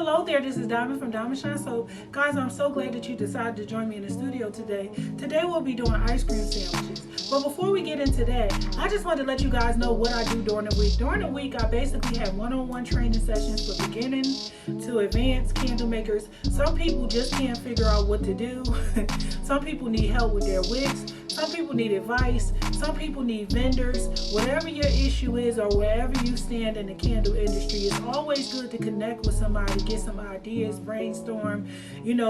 hello there, this is Diamond from Diamond Shine Soap. Guys, I'm so glad that you decided to join me in the studio today. Today we'll be doing ice cream sandwiches. But before we get into that, I just wanted to let you guys know what I do during the week. During the week, I basically have one-on-one training sessions for beginning to advanced candle makers. Some people just can't figure out what to do. Some people need help with their wicks. Some people need advice. Some people need vendors. Whatever your issue is or wherever you stand in the candle industry, it's always good to connect with somebody, get some ideas, brainstorm, and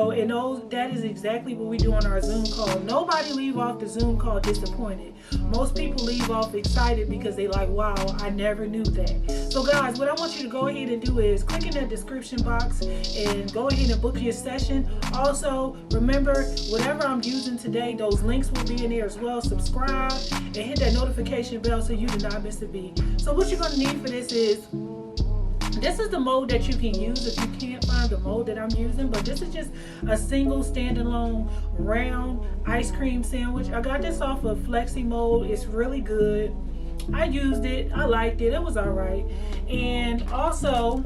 that is exactly what we do on our Zoom call. Nobody leave off the Zoom call disappointed. Most people leave off excited because they like, wow, I never knew that. So guys, what I want you to go ahead and do is click in that description box and go ahead and book your session. Also, remember, whatever I'm using today, those links will be in there as well. Subscribe and hit that notification bell so you do not miss a beat. So what you're going to need for this is the mold that you can use if you can't find the mold that I'm using, but this is just a single standalone round ice cream sandwich. I got this off of Flexi Mold. It's really good. I used it. I liked it. It was all right. And also,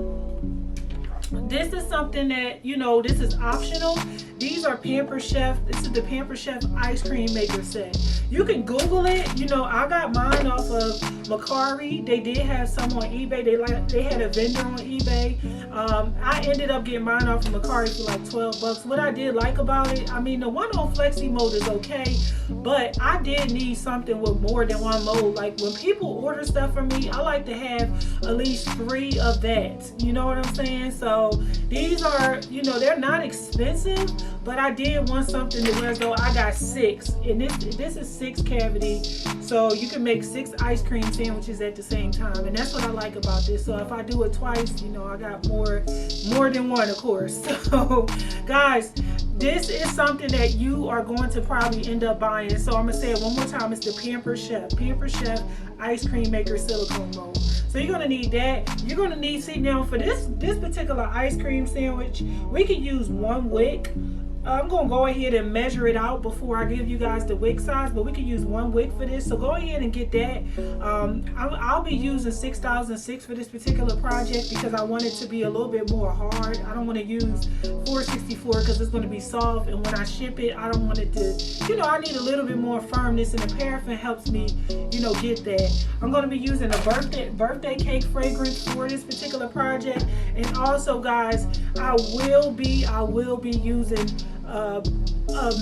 this is something that, this is optional. These are Pampered Chef. This is the Pampered Chef ice cream maker set. You can Google it. I got mine off of Macari. They did have some on eBay. They had a vendor on eBay. I ended up getting mine off of Macari for like $12. What I did like about it, the one on Flexi Mold is okay, but I did need something with more than one mold. Like when people order stuff from me, I like to have at least 3 of that. You know what I'm saying? So these are, they're not expensive, but I did want something to where as though I got 6, and this is 6 cavity, so you can make 6 ice cream sandwiches at the same time, and that's what I like about this. So if I do it twice, I got more than one, of course. So guys, this is something that you are going to probably end up buying. So I'm gonna say it one more time. It's the Pampered Chef ice cream maker silicone mold. So you're gonna need that. You're gonna need, now for this particular ice cream sandwich, we can use 1 wick. I'm gonna go ahead and measure it out before I give you guys the wick size, but we can use 1 wick for this. So go ahead and get that. I'll be using 6006 for this particular project because I want it to be a little bit more hard. I don't want to use 464 because it's going to be soft, and when I ship it, I don't want it to, I need a little bit more firmness, and the paraffin helps me, get that. I'm going to be using a birthday cake fragrance for this particular project, and also guys, I will be using a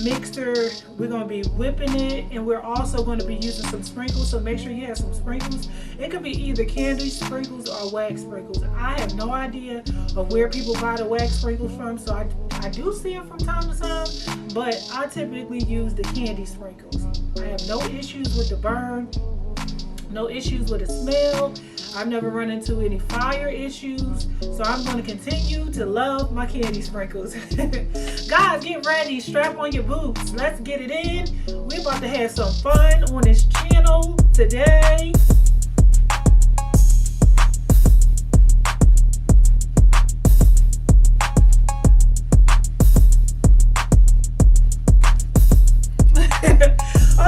mixer. We're going to be whipping it, and we're also going to be using some sprinkles, so make sure you have some sprinkles. It could be either candy sprinkles or wax sprinkles. I have no idea of where people buy the wax sprinkles from, so I do see them from time to time, but I typically use the candy sprinkles. I have no issues with the burn, no issues with the smell. I've never run into any fire issues, so I'm going to continue to love my candy sprinkles. Guys, get ready, strap on your boots, let's get it in. We're about to have some fun on this channel today.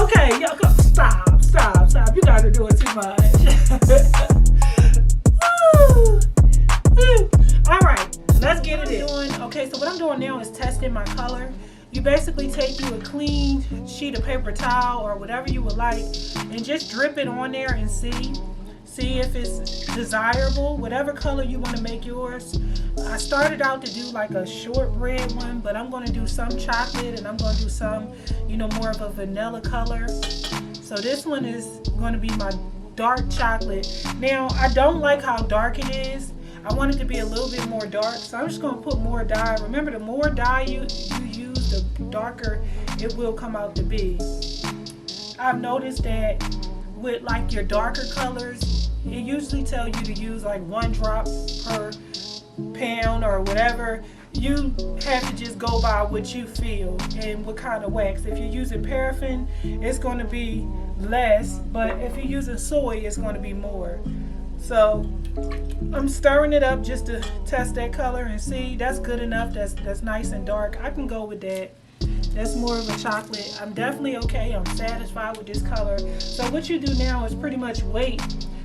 Okay, y'all, stop. You guys are doing too much. All right, let's get it in. Okay, so what I'm doing now is testing my color. You basically take you a clean sheet of paper towel or whatever you would like and just drip it on there and see if it's desirable, whatever color you want to make yours. I started out to do like a shortbread one, but I'm going to do some chocolate and I'm going to do some, more of a vanilla color. So this one is going to be my dark chocolate. Now, I don't like how dark it is. I want it to be a little bit more dark, so I'm just going to put more dye. Remember, the more dye you use, the darker it will come out to be. I've noticed that with like your darker colors, it usually tells you to use like 1 drop per pound or whatever. You have to just go by what you feel and what kind of wax. If you're using paraffin, it's going to be less, but if you're using soy, it's going to be more. So I'm stirring it up just to test that color and see. That's good enough. That's nice and dark. I can go with that. That's more of a chocolate. I'm definitely okay. I'm satisfied with this color. So what you do now is pretty much wait,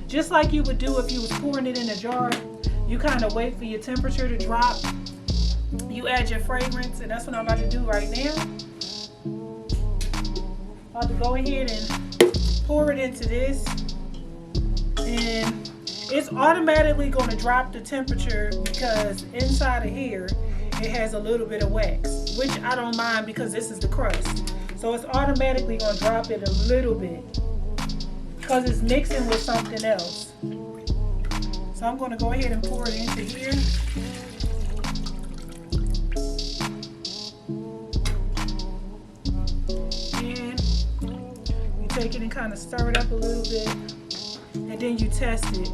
just like you would do if you was pouring it in a jar. You kind of wait for your temperature to drop you add your fragrance, and that's what I'm about to do right now. I'm about to go ahead and pour it into this, and it's automatically going to drop the temperature because inside of here it has a little bit of wax, which I don't mind because this is the crust. So it's automatically going to drop it a little bit because it's mixing with something else. So I'm going to go ahead and pour it into here. And you take it and kind of stir it up a little bit, and then you test it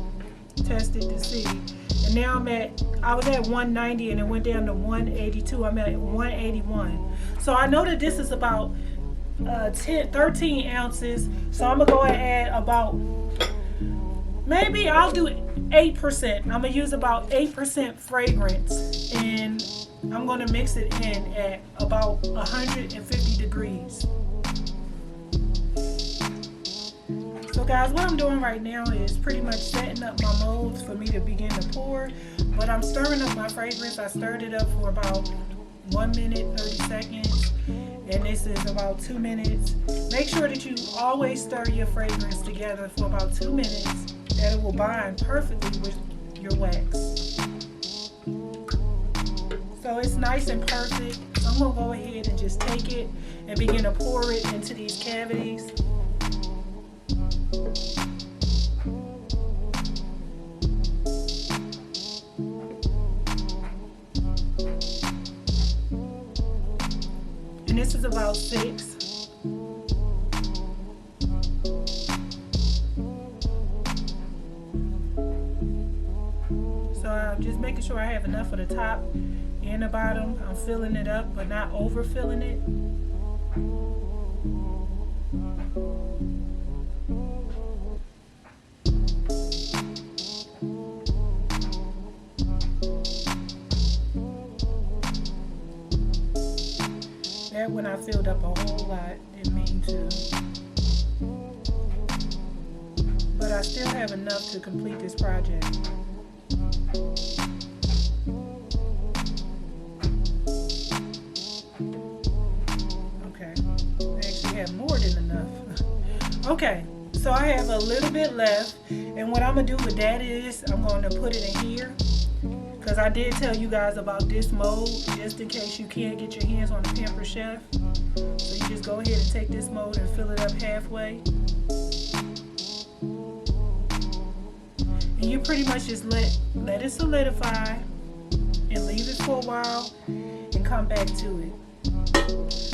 to see. And now I was at 190 and it went down to 182. I'm at 181. So I know that this is about 13 ounces. So I'm gonna go ahead and add about, maybe I'll do 8%. I'm gonna use about 8% fragrance, and I'm gonna mix it in at about 150 degrees. So guys, what I'm doing right now is pretty much setting up my molds for me to begin to pour, but I'm stirring up my fragrance. I stirred it up for about 1 minute, 30 seconds, and this is about 2 minutes. Make sure that you always stir your fragrance together for about 2 minutes, that it will bind perfectly with your wax. So it's nice and perfect. So I'm gonna go ahead and just take it and begin to pour it into these cavities. And this is about 6. So I'm just making sure I have enough for the top and the bottom. I'm filling it up, but not overfilling it. That when I filled up a whole lot, didn't mean to. But I still have enough to complete this project. Okay, I actually have more than enough. Okay, so I have a little bit left, and what I'm gonna do with that is I'm going to put it in here, because I did tell you guys about this mold, just in case you can't get your hands on a Pampered Chef. So you just go ahead and take this mold and fill it up halfway. And you pretty much just let it solidify and leave it for a while and come back to it.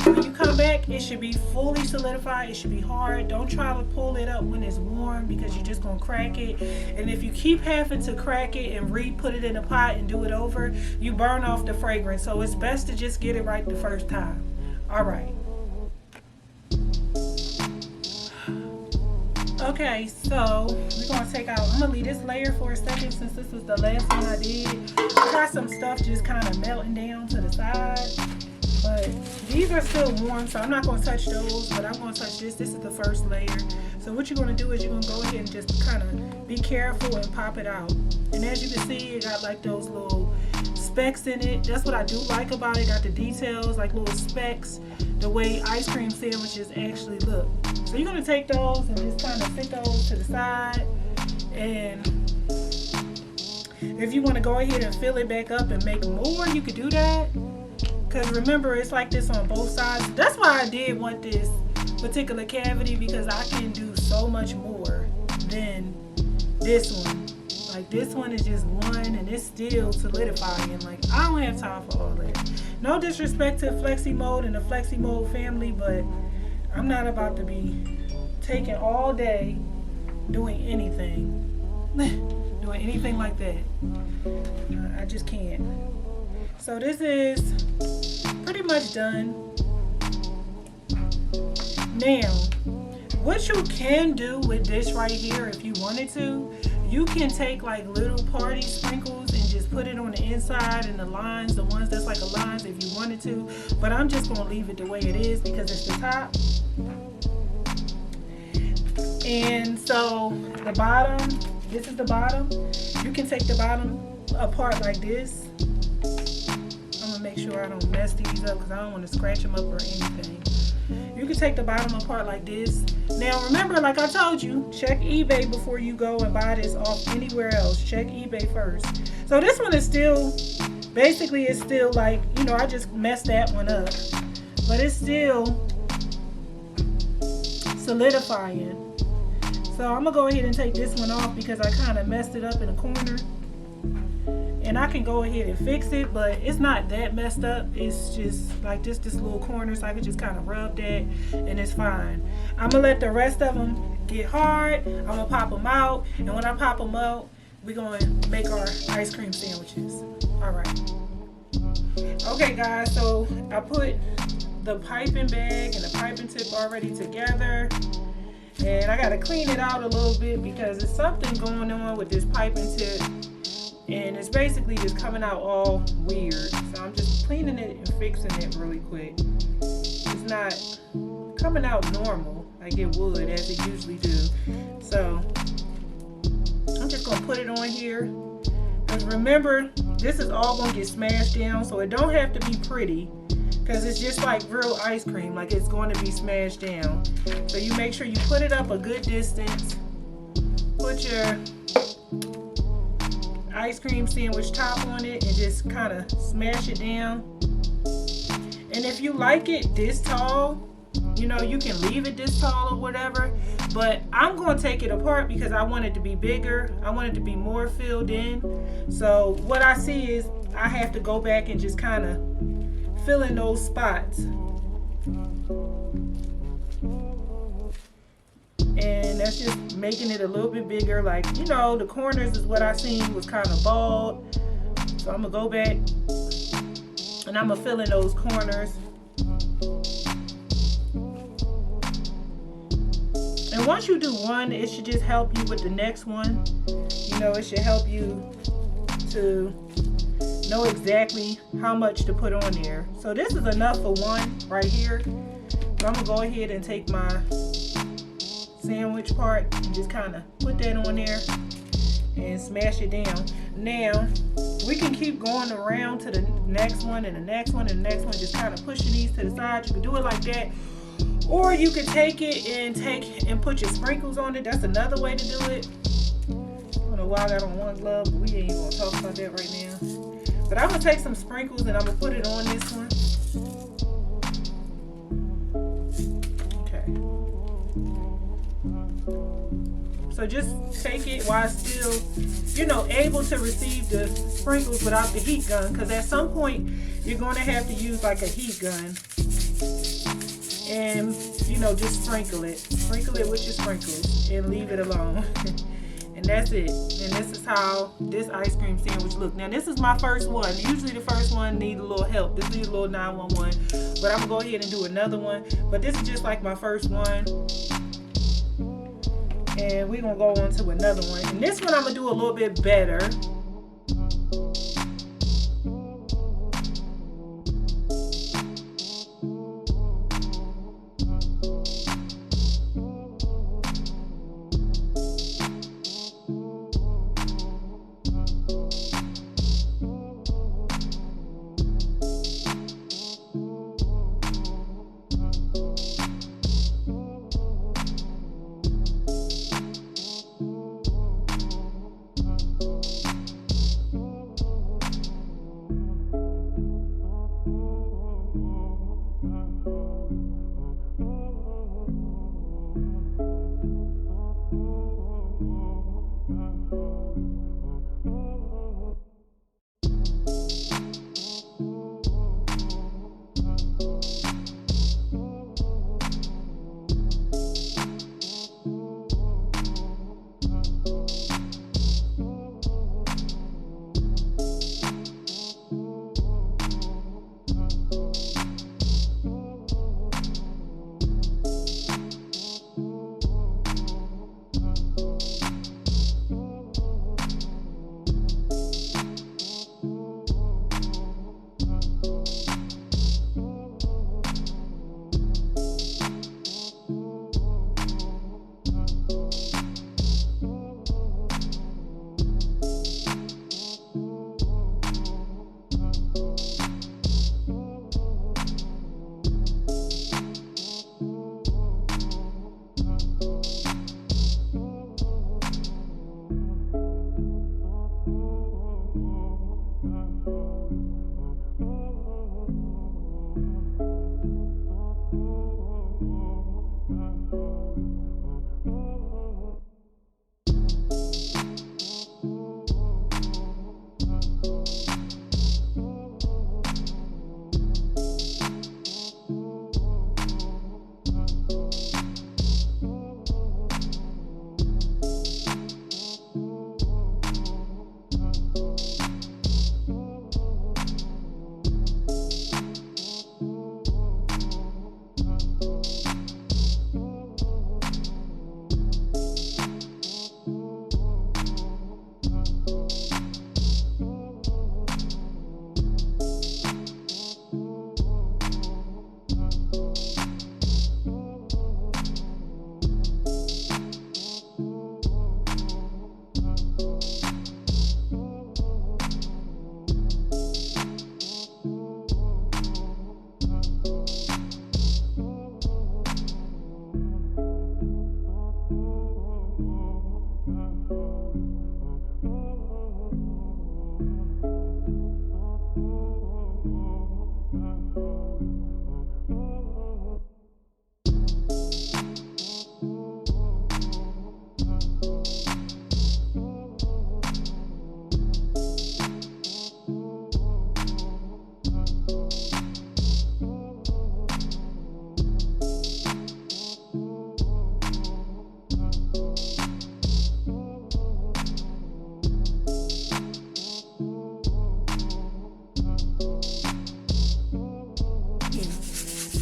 When you come back, it should be fully solidified. It should be hard. Don't try to pull it up when it's warm, because you're just going to crack it. And if you keep having to crack it and re-put it in a pot and do it over, you burn off the fragrance. So it's best to just get it right the first time. All right. Okay, so we're going to take out, I'm going to leave this layer for a second since this was the last one I did. I got some stuff just kind of melting down to the side. But these are still warm, so I'm not going to touch those, but I'm going to touch this. This is the first layer. So what you're going to do is you're going to go ahead and just kind of be careful and pop it out. And as you can see, it got like those little specks in it. That's what I do like about it. Got the details, like little specks, the way ice cream sandwiches actually look. So you're going to take those and just kind of set those to the side. And if you want to go ahead and fill it back up and make more, you could do that. Because remember, it's like this on both sides. That's why I did want this particular cavity, because I can do so much more than this one. Like this one is just one and it's still solidifying. Like I don't have time for all that. No disrespect to Flexi Mode and the Flexi Mode family, but I'm not about to be taking all day doing anything. Doing anything like that. I just can't. So this is pretty much done. Now, what you can do with this right here, if you wanted to, you can take like little party sprinkles and just put it on the inside and the lines, the ones that's like the lines, if you wanted to. But I'm just going to leave it the way it is because it's the top. And so the bottom, this is the bottom. You can take the bottom apart like this. sure I don't mess these up because I don't want to scratch them up or anything. You can take the bottom apart like this. Now remember, like I told you, check eBay before you go and buy this off anywhere else. Check eBay first. So this one is still, basically it's still like, you know, I just messed that one up. But it's still solidifying. So I'm going to go ahead and take this one off because I kind of messed it up in a corner. And I can go ahead and fix it, but it's not that messed up. It's just like this little corner, so I can just kind of rub that and it's fine. I'm going to let the rest of them get hard. I'm going to pop them out. And when I pop them out, we're going to make our ice cream sandwiches. All right. Okay, guys, so I put the piping bag and the piping tip already together. And I got to clean it out a little bit because there's something going on with this piping tip. And it's basically just coming out all weird. So I'm just cleaning it and fixing it really quick. It's not coming out normal like it would as it usually do. So I'm just going to put it on here. Because remember, this is all going to get smashed down. So it don't have to be pretty. Because it's just like real ice cream. Like it's going to be smashed down. So you make sure you put it up a good distance. Put your ice cream sandwich top on it and just kind of smash it down. And if you like it this tall, you know, you can leave it this tall or whatever, but I'm going to take it apart because I want it to be bigger. I want it to be more filled in. So what I see is I have to go back and just kind of fill in those spots. And that's just making it a little bit bigger. Like, you know, the corners is what I seen was kind of bald. So I'm going to go back and I'm going to fill in those corners. And once you do one, it should just help you with the next one. You know, it should help you to know exactly how much to put on there. So this is enough for one right here. So I'm going to go ahead and take my sandwich part and just kind of put that on there and smash it down. Now we can keep going around to the next one and the next one and the next one, just kind of pushing these to the side. You can do it like that, or you can take it and put your sprinkles on it. That's another way to do it. I don't know why I got on one glove, but we ain't gonna talk about that right now. But I'm gonna take some sprinkles and I'm gonna put it on this one. So just take it while it's still, you know, able to receive the sprinkles without the heat gun. Because at some point, you're going to have to use like a heat gun. And, you know, just sprinkle it. Sprinkle it with your sprinkles and leave it alone. And that's it. And this is how this ice cream sandwich looks. Now, this is my first one. Usually the first one needs a little help. This needs a little 911. But I'm going to go ahead and do another one. But this is just like my first one. And we're going to go on to another one. And this one I'm going to do a little bit better.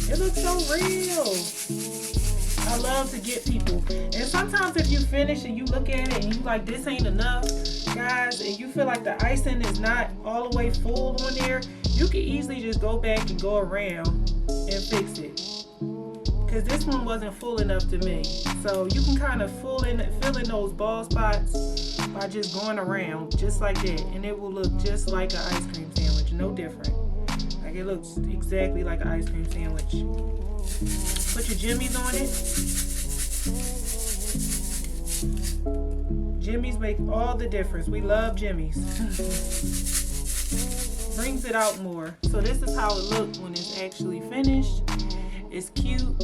It looks so real. I love to get people. And sometimes if you finish and you look at it and you like, this ain't enough, guys, and you feel like the icing is not all the way full on there, you can easily just go back and go around and fix it. Because this one wasn't full enough to me. So you can kind of fill in those ball spots by just going around just like that. And it will look just like an ice cream sandwich, no different. Like it looks exactly like an ice cream sandwich. Put your jimmies on it. Jimmies make all the difference. We love jimmies. Brings it out more. So this is how it looks when it's actually finished. It's cute.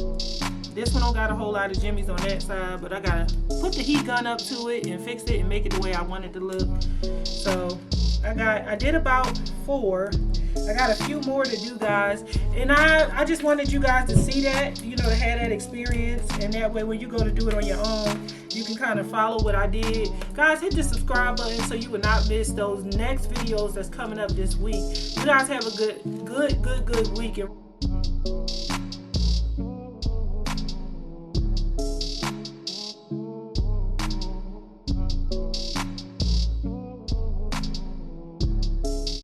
This one don't got a whole lot of jimmies on that side, but I gotta put the heat gun up to it and fix it and make it the way I want it to look. So I did about 4. I got a few more to do, guys, and I just wanted you guys to see that, you know, to have that experience, and that way when you go to do it on your own, you can kind of follow what I did. Guys, hit the subscribe button so you will not miss those next videos that's coming up this week. You guys have a good week.